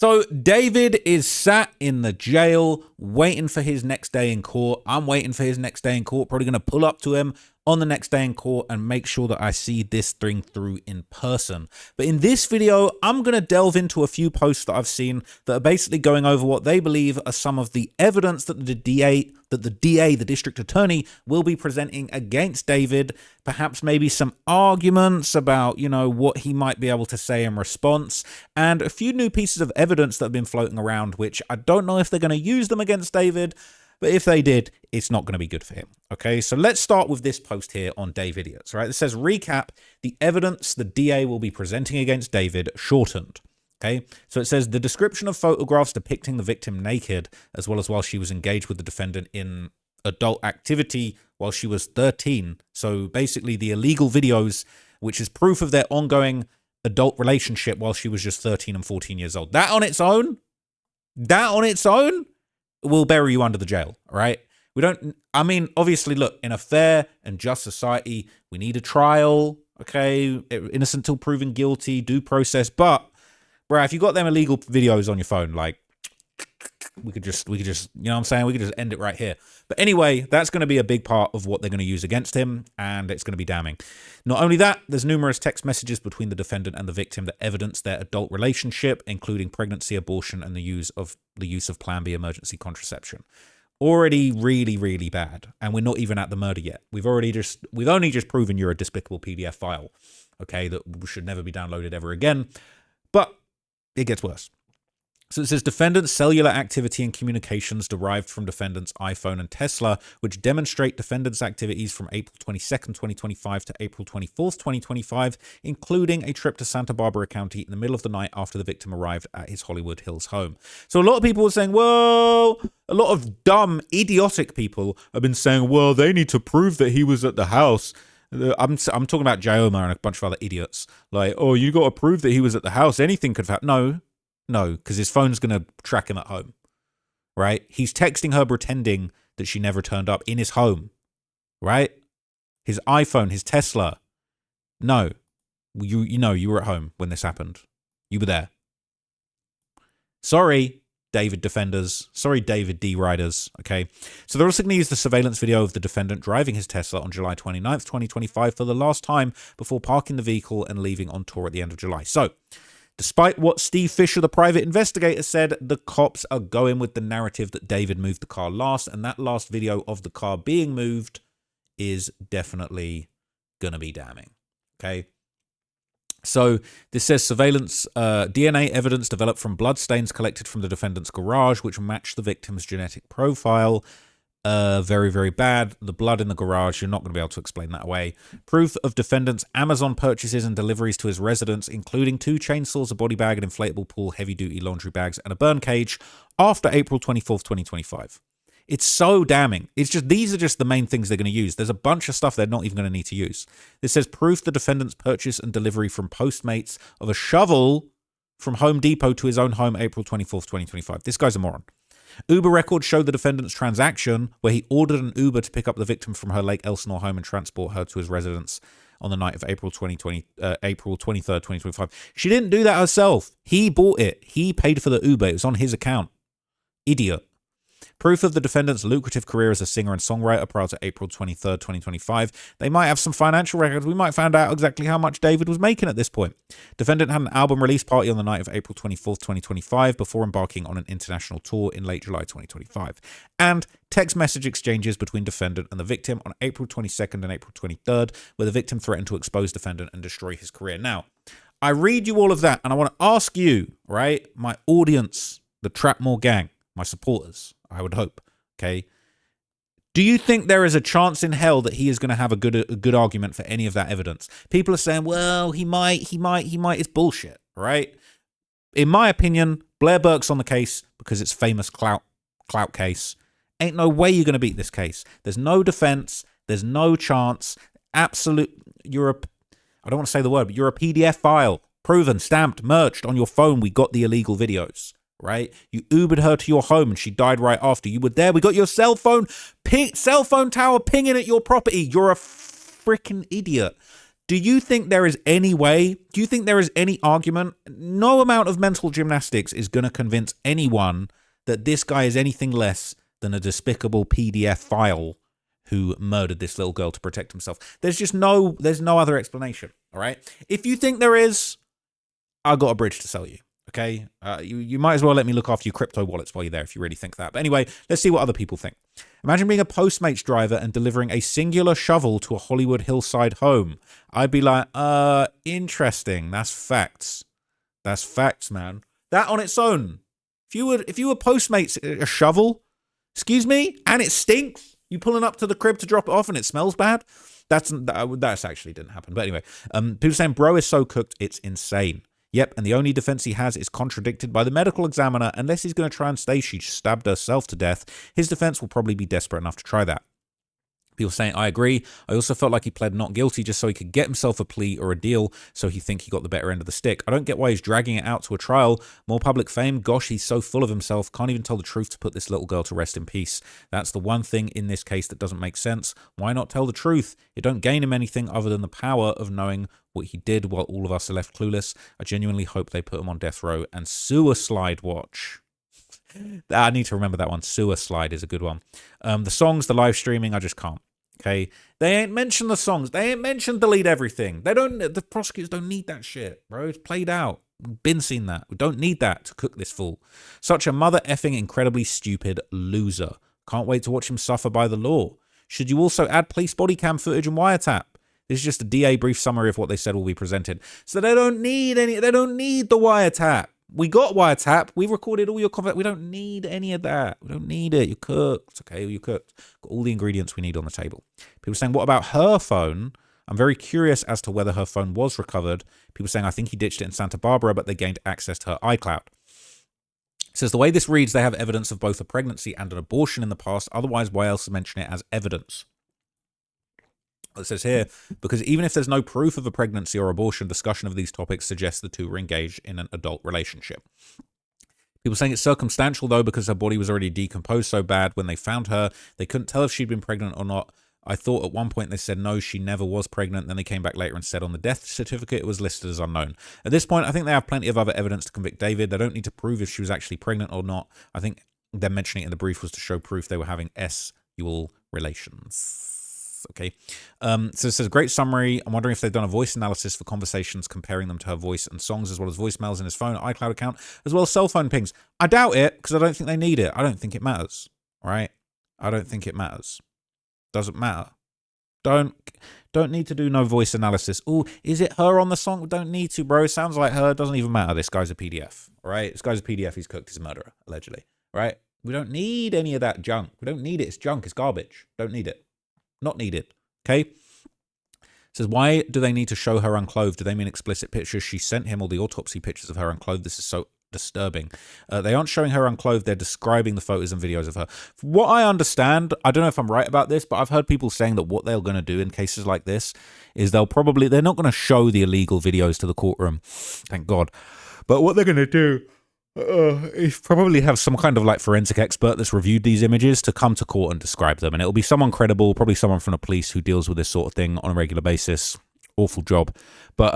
So David is sat in the jail waiting for his next day in court. I'm waiting for his next day in court. Probably going to pull up to him on the next day in court and make sure that I see this thing through in person. But in this video, I'm going to delve into a few posts that I've seen that are basically going over what they believe are some of the evidence that the DA, the district attorney, will be presenting against David. Perhaps maybe some arguments about, you know, what he might be able to say in response, and a few new pieces of evidence that have been floating around, which I don't know if they're going to use them against David, but if they did, it's not going to be good for him. Okay, so let's start with this post here on Dave Idiots, right? It says, recap the evidence the DA will be presenting against David, shortened. Okay, so it says the description of photographs depicting the victim naked, as well as while she was engaged with the defendant in adult activity while she was 13. So basically the illegal videos, which is proof of their ongoing adult relationship while she was just 13 and 14 years old. That on its own will bury you under the jail, right? We don't, I mean, obviously, look, in a fair and just society, we need a trial, okay? Innocent till proven guilty, due process. But, bro, if you got them illegal videos on your phone, like, we could just, you know what I'm saying? We could just end it right here. But anyway, that's going to be a big part of what they're going to use against him, and it's going to be damning. Not only that, there's numerous text messages between the defendant and the victim that evidence their adult relationship, including pregnancy, abortion, and the use of Plan B emergency contraception. Already really, really bad. And we're not even at the murder yet. We've only just proven you're a despicable PDF file, okay, that should never be downloaded ever again. But it gets worse. So it says defendant's cellular activity and communications derived from defendant's iPhone and Tesla, which demonstrate defendant's activities from April 22nd, 2025 to April 24th, 2025, including a trip to Santa Barbara County in the middle of the night after the victim arrived at his Hollywood Hills home. So a lot of people were saying, well, a lot of dumb, idiotic people have been saying, well, they need to prove that he was at the house. I'm talking about Jaioma and a bunch of other idiots. Like, oh, you got to prove that he was at the house. Anything could have happened. No, because his phone's going to track him at home, right? He's texting her pretending that she never turned up in his home, right? His iPhone, his Tesla. No, you know, you were at home when this happened. You were there. Sorry, David defenders. Sorry, David D riders. Okay. So they're also going to use the surveillance video of the defendant driving his Tesla on July 29th, 2025 for the last time before parking the vehicle and leaving on tour at the end of July. So, despite what Steve Fisher, the private investigator, said, the cops are going with the narrative that David moved the car last, and that last video of the car being moved is definitely going to be damning. Okay. So this says surveillance DNA evidence developed from bloodstains collected from the defendant's garage, which matched the victim's genetic profile. Very, very bad. The blood in the garage, you're not going to be able to explain that away. Proof of defendant's Amazon purchases and deliveries to his residence, including 2 chainsaws, a body bag, an inflatable pool, heavy-duty laundry bags, and a burn cage after April 24th, 2025. It's so damning. It's just, these are just the main things they're going to use. There's a bunch of stuff they're not even going to need to use. This says proof the defendant's purchase and delivery from Postmates of a shovel from Home Depot to his own home April 24th, 2025. This guy's a moron. Uber records show the defendant's transaction where he ordered an Uber to pick up the victim from her Lake Elsinore home and transport her to his residence on the night of April 23rd, 2025. She didn't do that herself. He bought it. He paid for the Uber. It was on his account. Idiot. Proof of the defendant's lucrative career as a singer and songwriter prior to April 23rd, 2025. They might have some financial records. We might find out exactly how much David was making at this point. Defendant had an album release party on the night of April 24th, 2025 before embarking on an international tour in late July 2025. And text message exchanges between defendant and the victim on April 22nd and April 23rd, where the victim threatened to expose defendant and destroy his career. Now, I read you all of that, and I want to ask you, right, my audience, the Trapmore gang, my supporters, I would hope, okay? Do you think there is a chance in hell that he is going to have a good argument for any of that evidence? People are saying, well, he might. It's bullshit, right? In my opinion, Blair Burke's on the case because it's famous clout case. Ain't no way you're going to beat this case. There's no defense. There's no chance. Absolute. I don't want to say the word, but you're a PDF file. Proven, stamped, merged on your phone. We got the illegal videos. Right? You Ubered her to your home and she died right after. You were there. We got your cell phone tower pinging at your property. You're a freaking idiot. Do you think there is any way? Do you think there is any argument? No amount of mental gymnastics is going to convince anyone that this guy is anything less than a despicable PDF file who murdered this little girl to protect himself. There's no other explanation, all right? If you think there is, I've got a bridge to sell you, okay? You might as well let me look after your crypto wallets while you're there if you really think that. But anyway, let's see what other people think. Imagine being a Postmates driver and delivering a singular shovel to a Hollywood hillside home. I'd be like, interesting. That's facts. That's facts, man. That on its own. If you were Postmates a shovel, excuse me, and it stinks, you pulling up to the crib to drop it off and it smells bad, that's actually didn't happen. But anyway, people saying bro is so cooked, it's insane. Yep, and the only defense he has is contradicted by the medical examiner. Unless he's going to try and say she stabbed herself to death, his defense will probably be desperate enough to try that. People saying, I agree. I also felt like he pled not guilty just so he could get himself a plea or a deal so he think he got the better end of the stick. I don't get why he's dragging it out to a trial. More public fame? Gosh, he's so full of himself. Can't even tell the truth to put this little girl to rest in peace. That's the one thing in this case that doesn't make sense. Why not tell the truth? It don't gain him anything other than the power of knowing what he did while all of us are left clueless. I genuinely hope they put him on death row and suicide watch. I need to remember that one. Suicide is a good one. The songs, the live streaming, I just can't. Okay, they ain't mentioned the songs. They ain't mentioned delete everything. The prosecutors don't need that shit, bro. It's played out. We've been seen that. We don't need that to cook this fool. Such a mother effing incredibly stupid loser. Can't wait to watch him suffer by the law. Should you also add police body cam footage and wiretap? This is just a DA brief summary of what they said will be presented. So they don't need the wiretap. We got wiretap. We recorded all your content. We don't need any of that. We don't need it. You're cooked. Okay, you're cooked. Got all the ingredients we need on the table. People saying, what about her phone? I'm very curious as to whether her phone was recovered. People saying, I think he ditched it in Santa Barbara, but they gained access to her iCloud. It says, the way this reads, they have evidence of both a pregnancy and an abortion in the past. Otherwise, why else mention it as evidence? It says here, because even if there's no proof of a pregnancy or abortion, discussion of these topics suggests the two were engaged in an adult relationship. People saying it's circumstantial, though, because her body was already decomposed so bad when they found her. They couldn't tell if she'd been pregnant or not. I thought at one point they said no, she never was pregnant. Then they came back later and said on the death certificate it was listed as unknown. At this point, I think they have plenty of other evidence to convict David. They don't need to prove if she was actually pregnant or not. I think them mentioning it in the brief was to show proof they were having sexual relations. Okay, so it says, great summary. I'm wondering if they've done a voice analysis for conversations, comparing them to her voice and songs, as well as voicemails in his phone, iCloud account, as well as cell phone pings. I doubt it, because I don't think they need it. I don't think it matters, all right? I don't think it matters. Doesn't matter. Don't need to do no voice analysis. Oh, is it her on the song? Don't need to, bro. Sounds like her. Doesn't even matter. This guy's a PDF, all right? This guy's a PDF. He's cooked. He's a murderer, allegedly, all right? We don't need any of that junk. We don't need it. It's junk. It's garbage. Don't need it. Not needed. Okay. It says, why do they need to show her unclothed? Do they mean explicit pictures she sent him or the autopsy pictures of her unclothed? This is so disturbing. They aren't showing her unclothed. They're describing the photos and videos of her. From what I understand, I don't know if I'm right about this, but I've heard people saying that what they're going to do in cases like this is they're not going to show the illegal videos to the courtroom. Thank God. But what they're going to do is probably have some kind of like forensic expert that's reviewed these images to come to court and describe them. And it'll be someone credible, probably someone from the police who deals with this sort of thing on a regular basis. Awful job. But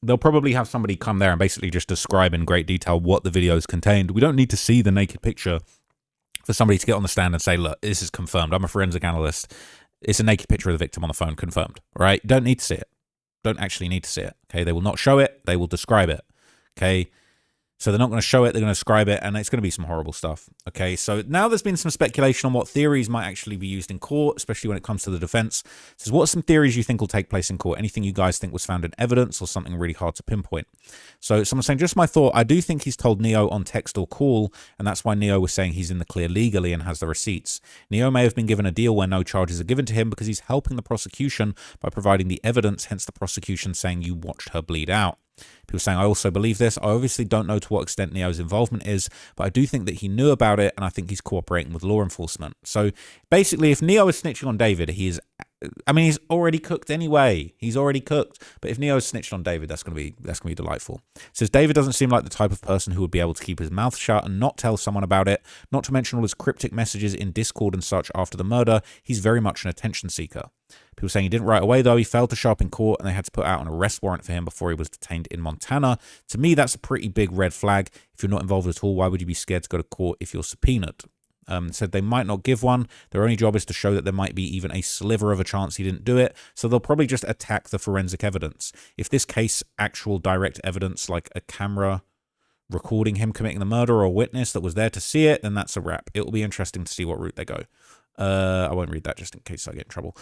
they'll probably have somebody come there and basically just describe in great detail what the videos contained. We don't need to see the naked picture for somebody to get on the stand and say, look, this is confirmed. I'm a forensic analyst. It's a naked picture of the victim on the phone, confirmed. All right? You don't need to see it. Don't actually need to see it. Okay? They will not show it. They will describe it. Okay? So they're not going to show it, they're going to describe it, and it's going to be some horrible stuff. Okay, so now there's been some speculation on what theories might actually be used in court, especially when it comes to the defense. It says, what are some theories you think will take place in court? Anything you guys think was found in evidence or something really hard to pinpoint? So someone's saying, just my thought, I do think he's told Neo on text or call, and that's why Neo was saying he's in the clear legally and has the receipts. Neo may have been given a deal where no charges are given to him because he's helping the prosecution by providing the evidence, hence the prosecution saying you watched her bleed out. People saying, I also believe this. I obviously don't know to what extent Neo's involvement is, but I do think that he knew about it, and I think he's cooperating with law enforcement. So basically, if Neo is snitching on David, he is I mean, he's already cooked anyway. He's already cooked. But if Neo's snitched on David, that's gonna be delightful. It says David doesn't seem like the type of person who would be able to keep his mouth shut and not tell someone about it. Not to mention all his cryptic messages in Discord and such after the murder. He's very much an attention seeker. People saying he didn't right away, though. He failed to show up in court and they had to put out an arrest warrant for him before he was detained in Montana. To me, that's a pretty big red flag. If you're not involved at all, why would you be scared to go to court if you're subpoenaed? Said they might not give one. Their only job is to show that there might be even a sliver of a chance he didn't do it. So they'll probably just attack the forensic evidence. If this case, actual direct evidence like a camera recording him committing the murder or a witness that was there to see it, then that's a wrap. It will be interesting to see what route they go. I won't read that just in case I get in trouble.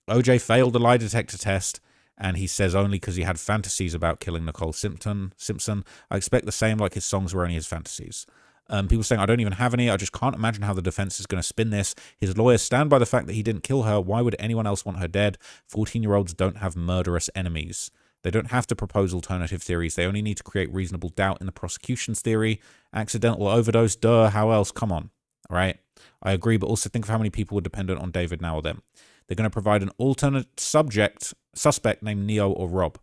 OJ failed the lie detector test, and he says only because he had fantasies about killing Nicole Simpson. I expect the same, like his songs were only his fantasies. People saying, I don't even have any. I just can't imagine how the defense is going to spin this. His lawyers stand by the fact that he didn't kill her. Why would anyone else want her dead? 14-year-olds don't have murderous enemies. They don't have to propose alternative theories. They only need to create reasonable doubt in the prosecution's theory. Accidental overdose, duh, how else? Come on. All right. I agree, but also think of how many people were dependent on David now or then. They're going to provide an alternate suspect named Neo or Rob.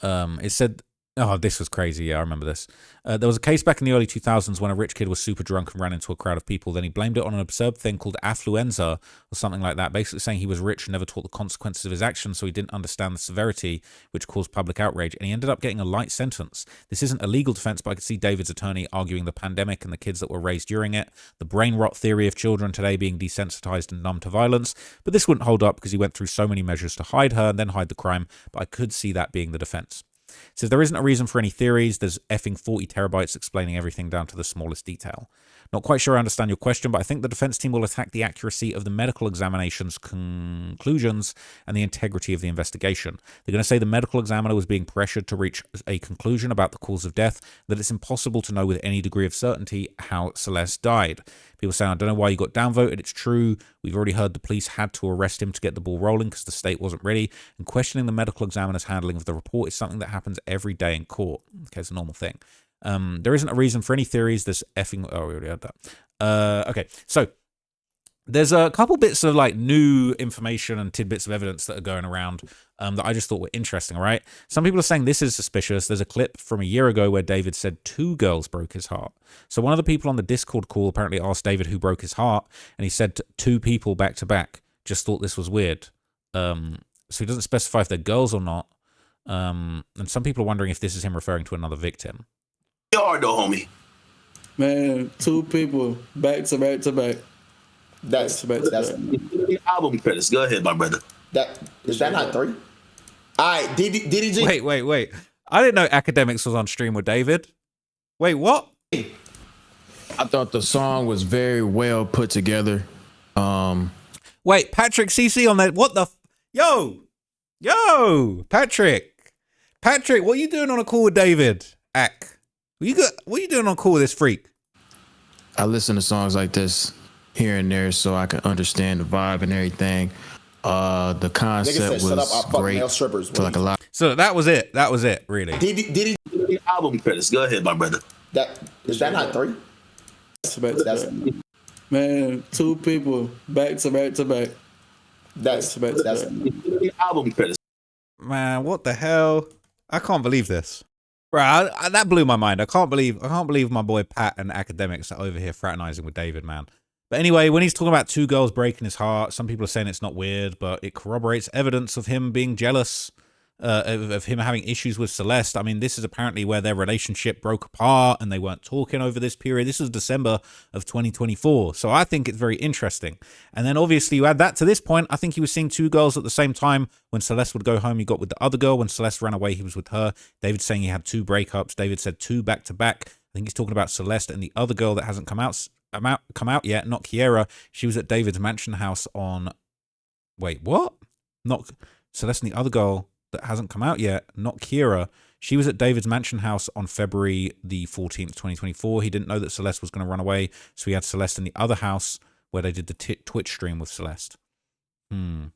It said, oh, this was crazy. Yeah, I remember this. There was a case back in the early 2000s when a rich kid was super drunk and ran into a crowd of people. Then he blamed it on an absurd thing called affluenza or something like that, basically saying he was rich and never taught the consequences of his actions, so he didn't understand the severity, which caused public outrage, and he ended up getting a light sentence. This isn't a legal defense, but I could see David's attorney arguing the pandemic and the kids that were raised during it, the brain rot theory of children today being desensitized and numb to violence, but this wouldn't hold up because he went through so many measures to hide her and then hide the crime, but I could see that being the defense. It says there isn't a reason for any theories. There's effing 40 terabytes explaining everything down to the smallest detail. Not quite sure I understand your question, but I think the defense team will attack the accuracy of the medical examination's conclusions and the integrity of the investigation. They're going to say the medical examiner was being pressured to reach a conclusion about the cause of death, that it's impossible to know with any degree of certainty how Celeste died. People saying, I don't know why you got downvoted. It's true. We've already heard the police had to arrest him to get the ball rolling because the state wasn't ready. And questioning the medical examiner's handling of the report is something that happens every day in court. Okay, it's a normal thing. There isn't a reason for any theories. There's effing... Oh, we already had that. Okay, so there's a couple bits of like new information and tidbits of evidence that are going around that I just thought were interesting, all right? Some people are saying this is suspicious. There's a clip from a year ago where David said 2 girls broke his heart. So one of the people on the Discord call apparently asked David who broke his heart, and he said 2 people back to back. Just thought this was weird. So he doesn't specify if they're girls or not. And some people are wondering if this is him referring to another victim. You are though, homie. Man, 2 people back to back to back. That's album credits. Go ahead, my brother. That is that not 3? All right, DDG. Wait. I didn't know Academics was on stream with David. Wait, what? I thought the song was very well put together. Wait, Patrick CC on that. What the? Yo, Patrick, what are you doing on a call with David? What are you doing on a call with this freak? I listen to songs like this here and there so I can understand the vibe and everything. The concept was great. Strippers, to like a lot. So that was it, really. DDG album credits. Go ahead, my brother. That is that not 3? Man, 2 people back to back to back. That's album credits. Man, what the hell? I can't believe this. Bro, that blew my mind. I can't believe my boy Pat and Academics are over here fraternizing with David, man. But anyway, when he's talking about 2 girls breaking his heart, some people are saying it's not weird, but it corroborates evidence of him being jealous, of him having issues with Celeste. I mean, this is apparently where their relationship broke apart and they weren't talking over this period. This was December of 2024. So I think it's very interesting. And then obviously you add that to this point. I think he was seeing 2 girls at the same time. When Celeste would go home, he got with the other girl. When Celeste ran away, he was with her. David saying he had 2 breakups. David said 2 back to back. I think he's talking about Celeste and the other girl that hasn't come out yet, not Kiera. She was at David's mansion house on... Wait, what? Not Celeste and the other girl that hasn't come out yet, not Kiera. She was at David's mansion house on February the 14th, 2024. He didn't know that Celeste was going to run away, so he had Celeste in the other house where they did the Twitch stream with Celeste. It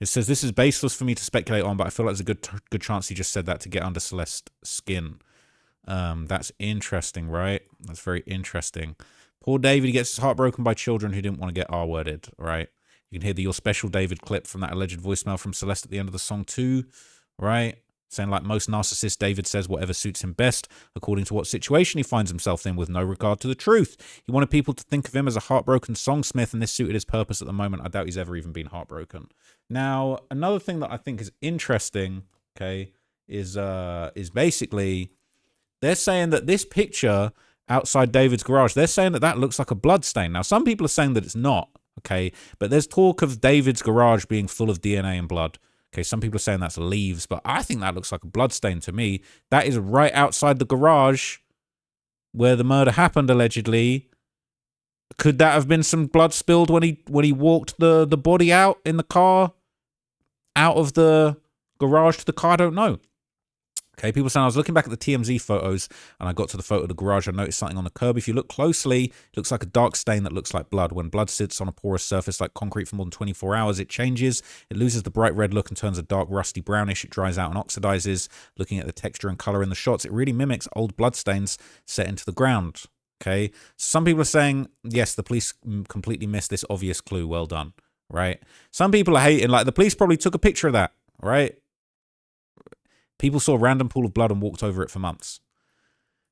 says, this is baseless for me to speculate on, but I feel like there's a good chance he just said that to get under Celeste's skin. That's interesting, right? That's very interesting. Poor David, he gets his heart broken by children who didn't want to get R-worded, right? You can hear the Your Special David clip from that alleged voicemail from Celeste at the end of the song too, right? Saying like most narcissists, David says whatever suits him best, according to what situation he finds himself in with no regard to the truth. He wanted people to think of him as a heartbroken songsmith, and this suited his purpose at the moment. I doubt he's ever even been heartbroken. Now, another thing that I think is interesting, okay, is basically they're saying that this picture outside David's garage, they're saying that that looks like a blood stain. Now, some people are saying that it's not, okay, but there's talk of David's garage being full of DNA and blood. Okay, some people are saying that's leaves, but I think that looks like a blood stain to me. That is right outside the garage where the murder happened, allegedly. Could that have been some blood spilled when he walked the body out in the car, out of the garage to the car? I don't know. Okay, people saying I was looking back at the TMZ photos and I got to the photo of the garage. I noticed something on the curb. If you look closely, it looks like a dark stain that looks like blood. When blood sits on a porous surface like concrete for more than 24 hours, it changes. It loses the bright red look and turns a dark rusty brownish. It dries out and oxidizes. Looking at the texture and color in the shots, it really mimics old blood stains set into the ground. Okay, so some people are saying, yes, the police completely missed this obvious clue. Well done, right? Some people are hating, like the police probably took a picture of that, right? People saw a random pool of blood and walked over it for months.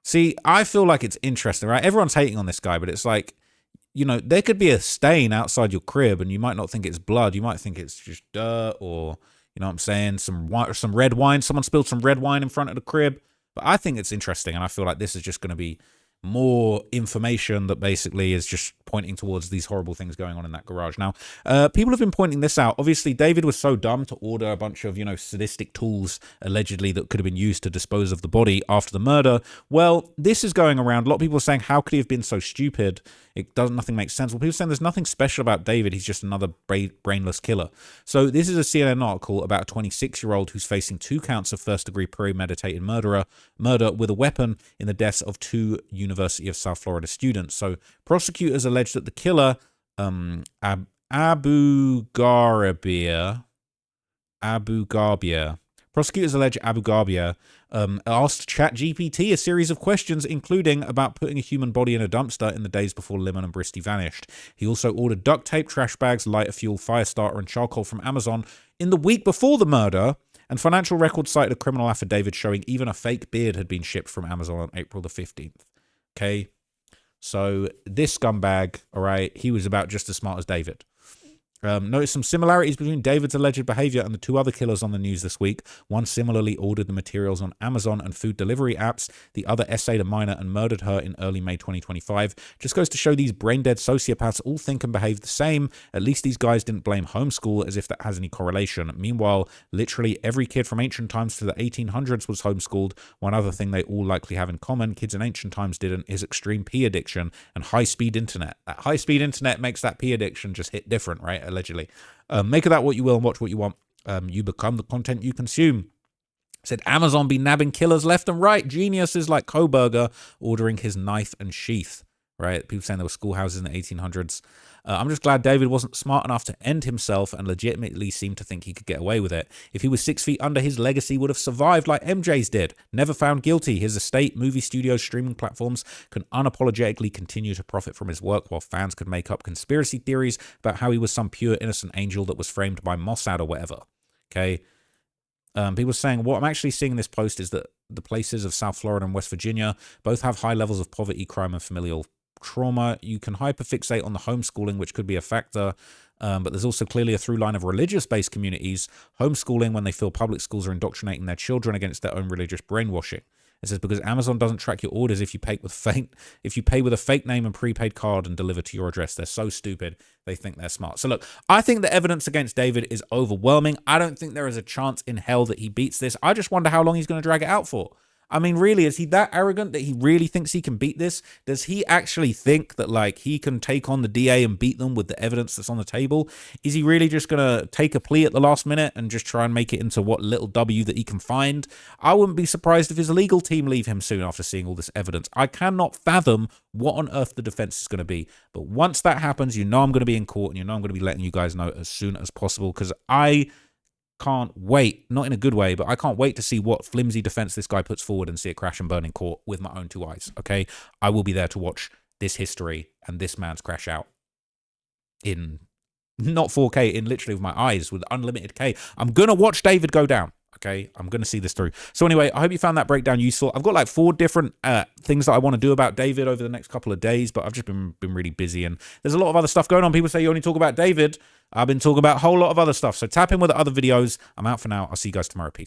See, I feel like it's interesting, right? Everyone's hating on this guy, but it's like, you know, there could be a stain outside your crib and you might not think it's blood. You might think it's just dirt or, you know what I'm saying, some red wine. Someone spilled some red wine in front of the crib. But I think it's interesting, and I feel like this is just going to be more information that basically is just pointing towards these horrible things going on in that garage. Now, people have been pointing this out. Obviously, David was so dumb to order a bunch of, you know, sadistic tools, allegedly, that could have been used to dispose of the body after the murder. Well, this is going around. A lot of people are saying, how could he have been so stupid? Nothing makes sense. Well, people are saying there's nothing special about David. He's just another brainless killer. So this is a CNN article about a 26-year-old who's facing 2 counts of first-degree premeditated murder with a weapon in the deaths of 2 University of South Florida students. So prosecutors allege that the killer, Abu Gharabieh, prosecutors allege Abu Gharabieh asked ChatGPT a series of questions, including about putting a human body in a dumpster in the days before Limon and Bristy vanished. He also ordered duct tape, trash bags, lighter fuel, fire starter, and charcoal from Amazon in the week before the murder. And financial records cited a criminal affidavit showing even a fake beard had been shipped from Amazon on April the 15th. Okay, so this scumbag, all right, he was about just as smart as David. Notice some similarities between David's alleged behavior and the 2 other killers on the news this week. One similarly ordered the materials on Amazon and food delivery apps. The other essayed a minor and murdered her in early May 2025. Just goes to show these brain-dead sociopaths all think and behave the same. At least these guys didn't blame homeschool as if that has any correlation. Meanwhile, literally every kid from ancient times to the 1800s was homeschooled. One other thing they all likely have in common, kids in ancient times didn't, is extreme pee addiction and high-speed internet. That high-speed internet makes that pee addiction just hit different, right? Allegedly. Make of that what you will and watch what you want. You become the content you consume. Said Amazon be nabbing killers left and right. Geniuses like Koberger ordering his knife and sheath. Right? People saying there were schoolhouses in the 1800s. I'm just glad David wasn't smart enough to end himself and legitimately seemed to think he could get away with it. If he was 6 feet under, his legacy would have survived like MJ's did. Never found guilty. His estate, movie studios, streaming platforms can unapologetically continue to profit from his work while fans could make up conspiracy theories about how he was some pure innocent angel that was framed by Mossad or whatever. Okay? People saying, what I'm actually seeing in this post is that the places of South Florida and West Virginia both have high levels of poverty, crime, and familial trauma. You can hyperfixate on the homeschooling, which could be a factor, but there's also clearly a through line of religious-based communities homeschooling when they feel public schools are indoctrinating their children against their own religious brainwashing. It says because Amazon doesn't track your orders if you pay with a fake name and prepaid card and deliver to your address. They're so stupid. They think they're smart. So look, I think the evidence against David is overwhelming. I don't think there is a chance in hell that he beats this. I just wonder how long he's going to drag it out for. I mean, really, is he that arrogant that he really thinks he can beat this? Does he actually think that, like, he can take on the DA and beat them with the evidence that's on the table? Is he really just going to take a plea at the last minute and just try and make it into what little W that he can find? I wouldn't be surprised if his legal team leave him soon after seeing all this evidence. I cannot fathom what on earth the defense is going to be. But once that happens, you know I'm going to be in court and you know I'm going to be letting you guys know as soon as possible because I can't wait, not in a good way, but I can't wait to see what flimsy defense this guy puts forward and see it crash and burn in court with my own 2 eyes, okay? I will be there to watch this history and this man's crash out in not 4K, in literally with my eyes, with unlimited K. I'm going to watch David go down. Okay, I'm going to see this through. So anyway, I hope you found that breakdown useful. I've got like 4 different things that I want to do about David over the next couple of days, but I've just been really busy, and there's a lot of other stuff going on. People say you only talk about David. I've been talking about a whole lot of other stuff. So tap in with the other videos. I'm out for now. I'll see you guys tomorrow. Peace.